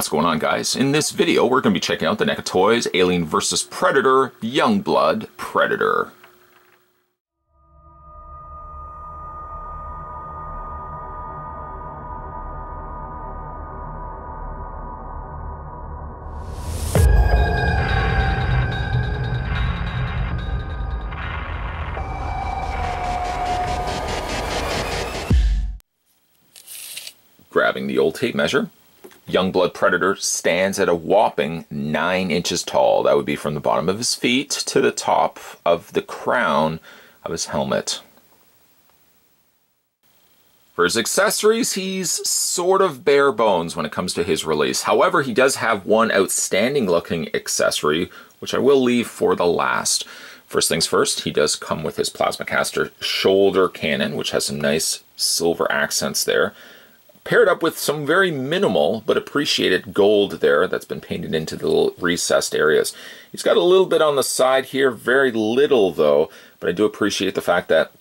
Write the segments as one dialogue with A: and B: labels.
A: What's going on, guys? In this video, we're going to be checking out the NECA Toys Alien vs. Predator Youngblood Predator. Grabbing the old tape measure, Youngblood Predator stands at a whopping 9 inches tall. That would be from the bottom of his feet to the top of the crown of his helmet. For his accessories, he's sort of bare bones when it comes to his release. However, he does have one outstanding looking accessory, which I will leave for the last. First things first, he does come with his plasma caster shoulder cannon, which has some nice silver accents there, paired up with some very minimal but appreciated gold there that's been painted into the little recessed areas. He's got a little bit on the side here, very little though, but I do appreciate the fact that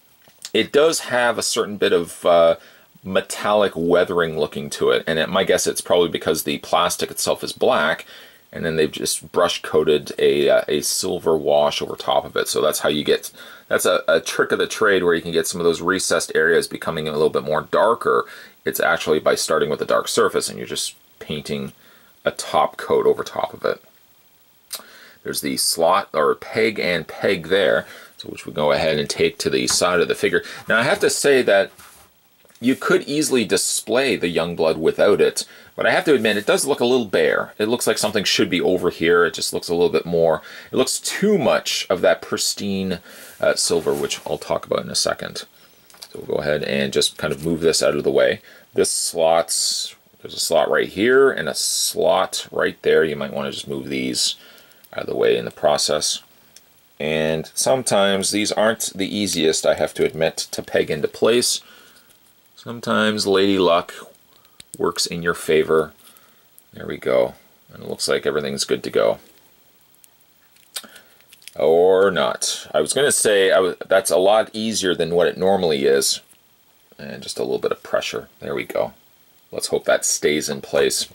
A: it does have a certain bit of metallic weathering looking to it, and my guess it's probably because the plastic itself is black, and then they've just brush coated a silver wash over top of it. So that's how you get, that's a trick of the trade where you can get some of those recessed areas becoming a little bit more darker. It's actually by starting with a dark surface and you're just painting a top coat over top of it. There's the slot or peg and peg there, so which we go ahead and take to the side of the figure. Now I have to say that you could easily display the Youngblood without it, but I have to admit it does look a little bare. It looks like something should be over here. It just looks a little bit more, it looks too much of that pristine silver, which I'll talk about in a second. So we'll go ahead and just kind of move this out of the way. This slots, there's a slot right here and a slot right there. You might want to just move these out of the way in the process. And sometimes these aren't the easiest, I have to admit, to peg into place. Sometimes Lady Luck works in your favor. There we go. And it looks like everything's good to go. Or not. I was going to say that's a lot easier than what it normally is. And just a little bit of pressure. There we go. Let's hope that stays in place.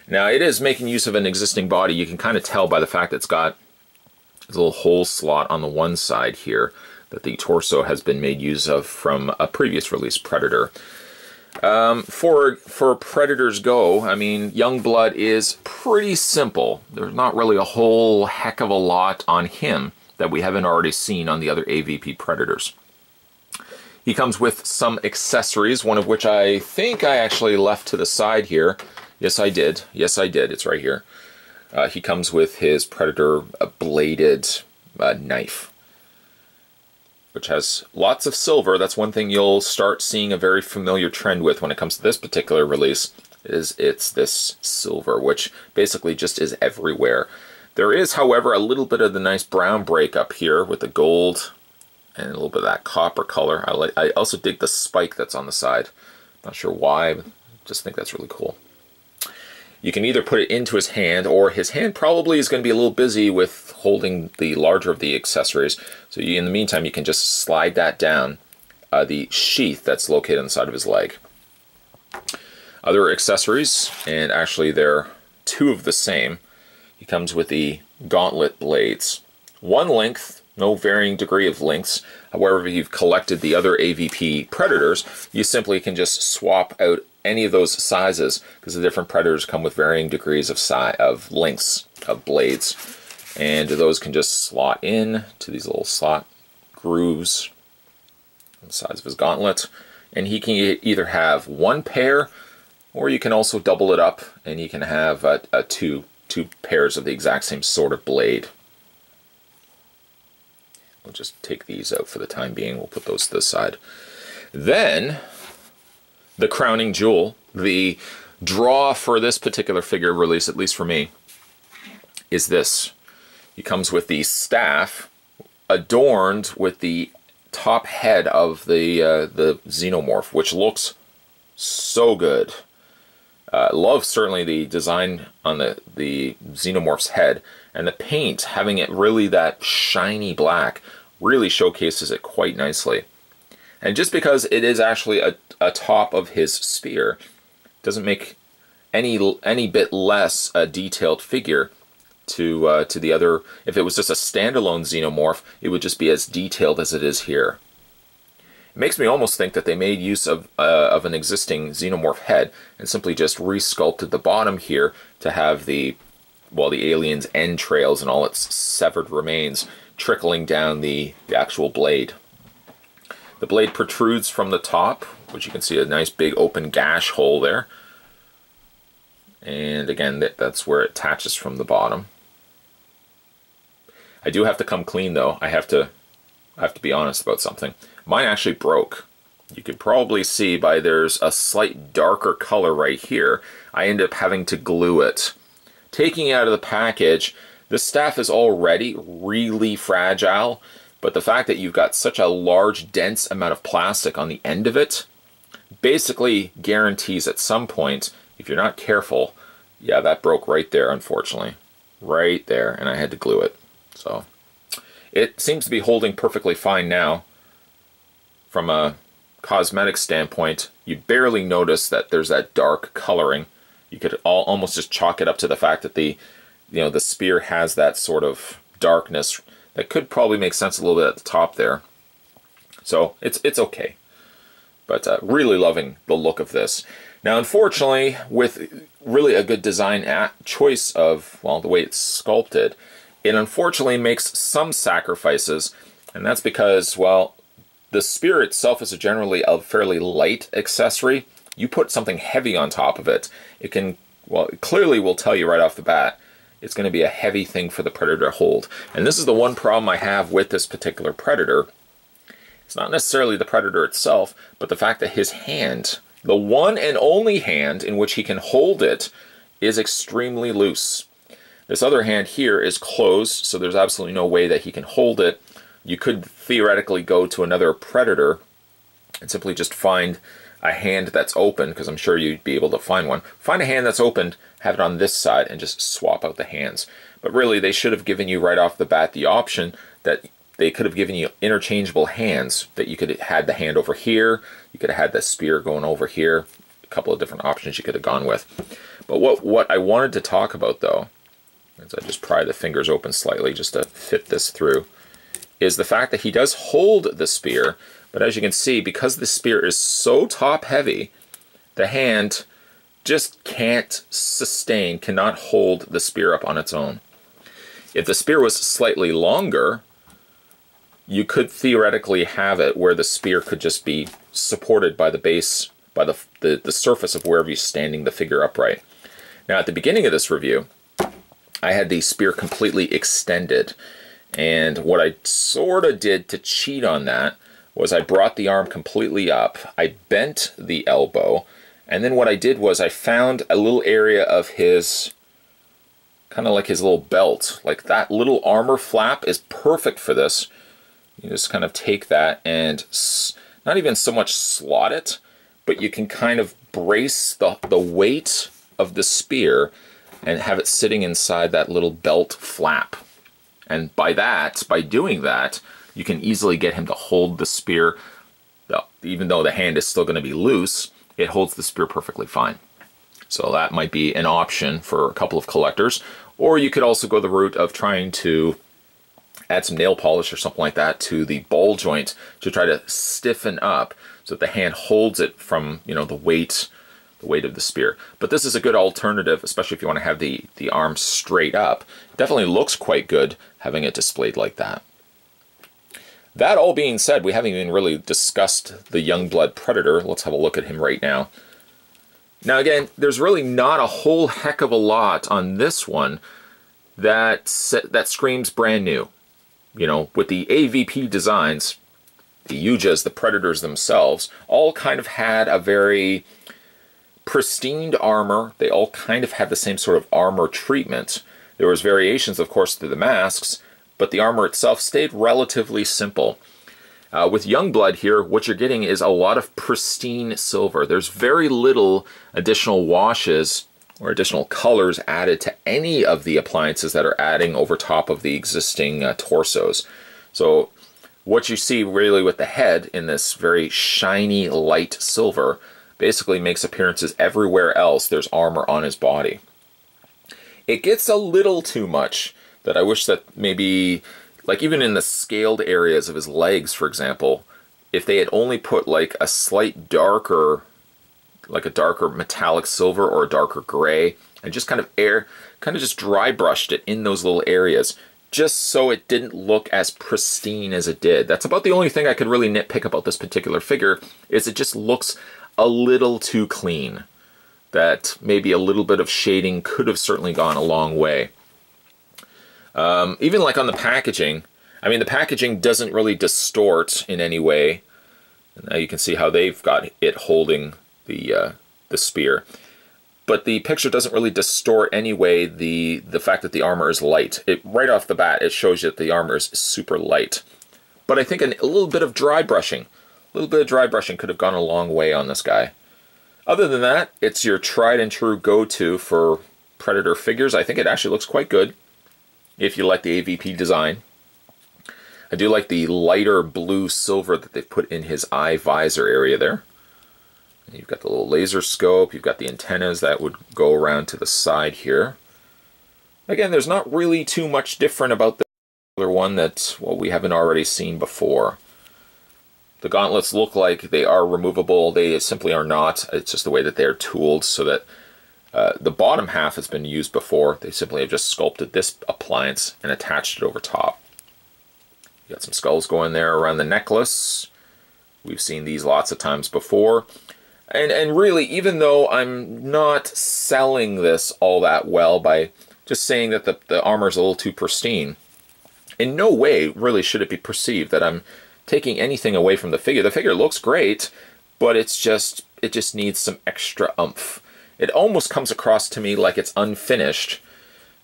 A: Now it is making use of an existing body. You can kind of tell by the fact that it's got a little hole slot on the one side here that the torso has been made use of from a previous release Predator. For Predators Go, I mean, Youngblood is pretty simple. There's not really a whole heck of a lot on him that we haven't already seen on the other AVP Predators. He comes with some accessories, one of which I think I actually left to the side here. Yes, I did. Yes, I did. It's right here. He comes with his Predator bladed knife, which has lots of silver. That's one thing you'll start seeing a very familiar trend with when it comes to this particular release, is it's this silver, which basically just is everywhere. There is, however, a little bit of the nice brown break up here with the gold and a little bit of that copper color. I also dig the spike that's on the side. Not sure why, but just think that's really cool. You can either put it into his hand, or his hand probably is going to be a little busy with holding the larger of the accessories. So in the meantime, you can just slide that down the sheath that's located on the side of his leg. Other accessories, and actually they're two of the same. He comes with the Gauntlet blades. One length, no varying degree of lengths. However, if you've collected the other AVP Predators, you simply can just swap out any of those sizes, because the different Predators come with varying degrees of lengths of blades, and those can just slot in to these little slot grooves on the sides of his gauntlet. And he can either have one pair, or you can also double it up and you can have two pairs of the exact same sort of blade. We'll just take these out for the time being. We'll put those to the side. Then the crowning jewel, the draw for this particular figure release, at least for me, is this. He comes with the staff adorned with the top head of the xenomorph, which looks so good. Love certainly the design on the xenomorph's head, and the paint, having it really that shiny black, really showcases it quite nicely. And just because it is actually a top of his spear doesn't make any bit less a detailed figure to the other. If it was just a standalone xenomorph, it would just be as detailed as it is here. It makes me almost think that they made use of an existing xenomorph head and simply just resculpted the bottom here to have the alien's entrails and all its severed remains trickling down the actual blade. The blade protrudes from the top, which you can see a nice big open gash hole there. And again, that's where it attaches from the bottom. I do have to come clean though. I have to be honest about something. Mine actually broke. You could probably see by there's a slight darker color right here. I ended up having to glue it. Taking it out of the package, this staff is already really fragile, but the fact that you've got such a large, dense amount of plastic on the end of it basically guarantees at some point, if you're not careful, yeah, that broke right there, unfortunately. Right there, and I had to glue it. So it seems to be holding perfectly fine now. From a cosmetic standpoint, you barely notice that there's that dark coloring. You could almost just chalk it up to the fact that the spear has that sort of darkness that could probably make sense a little bit at the top there. So it's okay. But really loving the look of this. Now, unfortunately, with really a good design choice of, well, the way it's sculpted, it unfortunately makes some sacrifices, and that's because, well, the spear itself is generally a fairly light accessory. You put something heavy on top of it, it can, well, it clearly will tell you right off the bat, it's going to be a heavy thing for the Predator to hold. And this is the one problem I have with this particular Predator. It's not necessarily the Predator itself, but the fact that his hand, the one and only hand in which he can hold it, is extremely loose. This other hand here is closed, so there's absolutely no way that he can hold it. You could theoretically go to another Predator and simply just find a hand that's open, because I'm sure you'd be able to find one. Find a hand that's opened, have it on this side, and just swap out the hands. But really, they should have given you right off the bat the option that they could have given you interchangeable hands, that you could have had the hand over here, you could have had the spear going over here, a couple of different options you could have gone with. But what I wanted to talk about, though, as I just pry the fingers open slightly just to fit this through, is the fact that he does hold the spear, but as you can see, because the spear is so top heavy, the hand just can't sustain, cannot hold the spear up on its own. If the spear was slightly longer, you could theoretically have it where the spear could just be supported by the base, by the surface of wherever you're standing the figure upright. Now, at the beginning of this review, I had the spear completely extended. And what I sort of did to cheat on that was I brought the arm completely up, I bent the elbow, and then what I did was I found a little area of his, kind of like his little belt, like that little armor flap is perfect for this. You just kind of take that and not even so much slot it, but you can kind of brace the weight of the spear and have it sitting inside that little belt flap. And by doing that, you can easily get him to hold the spear. Even though the hand is still going to be loose, it holds the spear perfectly fine. So that might be an option for a couple of collectors. Or you could also go the route of trying to add some nail polish or something like that to the ball joint to try to stiffen up so that the hand holds it from, you know, the weight of the spear. But this is a good alternative, especially if you want to have the arm straight up. It definitely looks quite good having it displayed like that. That all being said, we haven't even really discussed the Youngblood Predator. Let's have a look at him right now. Now again, there's really not a whole heck of a lot on this one that screams brand new. You know, with the AVP designs, the Yujas, the Predators themselves, all kind of had a very pristined armor. They all kind of had the same sort of armor treatment. There was variations, of course, to the masks, but the armor itself stayed relatively simple. With Youngblood here, what you're getting is a lot of pristine silver. There's very little additional washes or additional colors added to any of the appliances that are adding over top of the existing torsos. So what you see really with the head in this very shiny light silver, basically makes appearances everywhere else there's armor on his body. It gets a little too much that I wish that maybe, like even in the scaled areas of his legs, for example, if they had only put like a slight darker, like a darker metallic silver or a darker gray, and just kind of just dry brushed it in those little areas, just so it didn't look as pristine as it did. That's about the only thing I could really nitpick about this particular figure, is it just looks a little too clean. That maybe a little bit of shading could have certainly gone a long way. Even like on the packaging, I mean the packaging doesn't really distort in any way. Now you can see how they've got it holding the spear. But the picture doesn't really distort anyway the fact that the armor is light. Right off the bat, it shows you that the armor is super light. But I think a little bit of dry brushing, could have gone a long way on this guy. Other than that, it's your tried and true go-to for Predator figures. I think it actually looks quite good if you like the AVP design. I do like the lighter blue silver that they've put in his eye visor area there. You've got the little laser scope, you've got the antennas that would go around to the side here. Again, there's not really too much different about the other one that, well, we haven't already seen before. The gauntlets look like they are removable. They simply are not. It's just the way that they're tooled so that the bottom half has been used before. They simply have just sculpted this appliance and attached it over top. You got some skulls going there around the necklace. We've seen these lots of times before. And really, even though I'm not selling this all that well by just saying that the armor is a little too pristine, in no way really should it be perceived that I'm taking anything away from the figure. The figure looks great, but it just needs some extra oomph. It almost comes across to me like it's unfinished,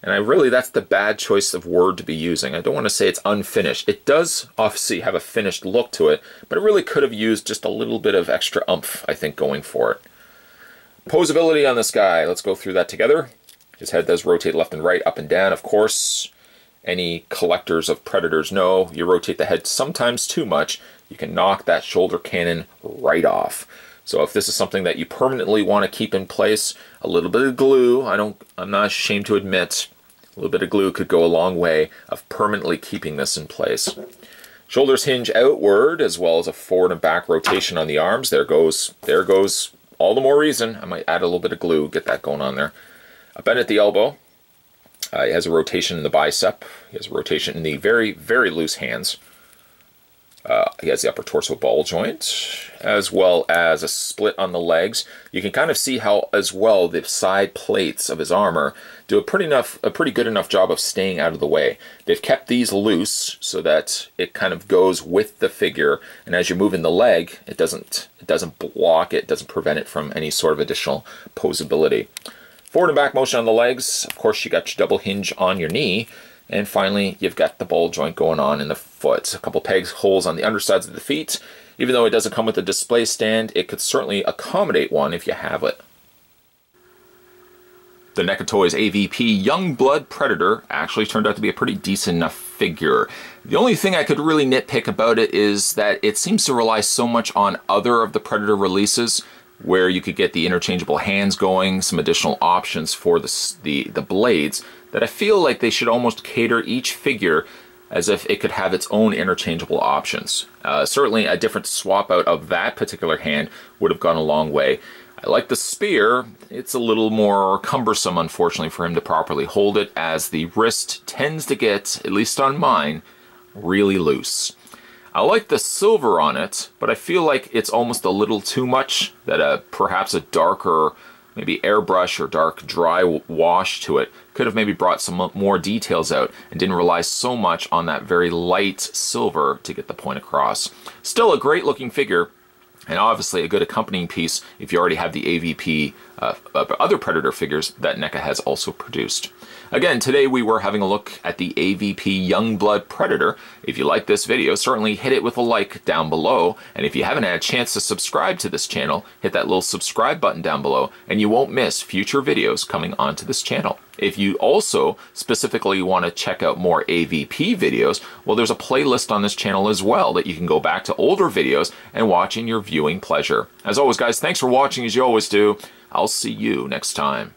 A: and that's the bad choice of word to be using. I don't want to say it's unfinished. It does obviously have a finished look to it, but it really could have used just a little bit of extra oomph, I think, going for it. Poseability on this guy, let's go through that together. His head does rotate left and right, up and down, of course. Any collectors of Predators know you rotate the head sometimes too much, you can knock that shoulder cannon right off. So if this is something that you permanently want to keep in place, a little bit of glue, I'm not ashamed to admit, a little bit of glue could go a long way of permanently keeping this in place. Shoulders hinge outward, as well as a forward and back rotation on the arms. There goes all the more reason. I might add a little bit of glue, get that going on there. A bend at the elbow. He has a rotation in the bicep. He has a rotation in the very, very loose hands. He has the upper torso ball joint, as well as a split on the legs. You can kind of see how, as well, the side plates of his armor do a pretty good enough job of staying out of the way. They've kept these loose so that it kind of goes with the figure, and as you're moving the leg, it doesn't block it, doesn't prevent it from any sort of additional poseability. Forward and back motion on the legs. Of course, you got your double hinge on your knee. And finally, you've got the ball joint going on in the foot. A couple pegs, holes on the undersides of the feet. Even though it doesn't come with a display stand, it could certainly accommodate one if you have it. The NECA Toys AVP Youngblood Predator actually turned out to be a pretty decent enough figure. The only thing I could really nitpick about it is that it seems to rely so much on other of the Predator releases, where you could get the interchangeable hands going, some additional options for the blades, that I feel like they should almost cater each figure as if it could have its own interchangeable options. Certainly a different swap out of that particular hand would have gone a long way. I like the spear. It's a little more cumbersome, unfortunately, for him to properly hold it, as the wrist tends to get, at least on mine, really loose. I like the silver on it, but I feel like it's almost a little too much, that perhaps a darker, maybe airbrush or dark dry wash to it could have maybe brought some more details out and didn't rely so much on that very light silver to get the point across. Still a great looking figure, and obviously a good accompanying piece if you already have the AVP other Predator figures that NECA has also produced. Again, today we were having a look at the AVP Youngblood Predator. If you like this video, certainly hit it with a like down below. And if you haven't had a chance to subscribe to this channel, hit that little subscribe button down below and you won't miss future videos coming onto this channel. If you also specifically want to check out more AVP videos, well, there's a playlist on this channel as well that you can go back to older videos and watch in your viewing pleasure. As always, guys, thanks for watching as you always do. I'll see you next time.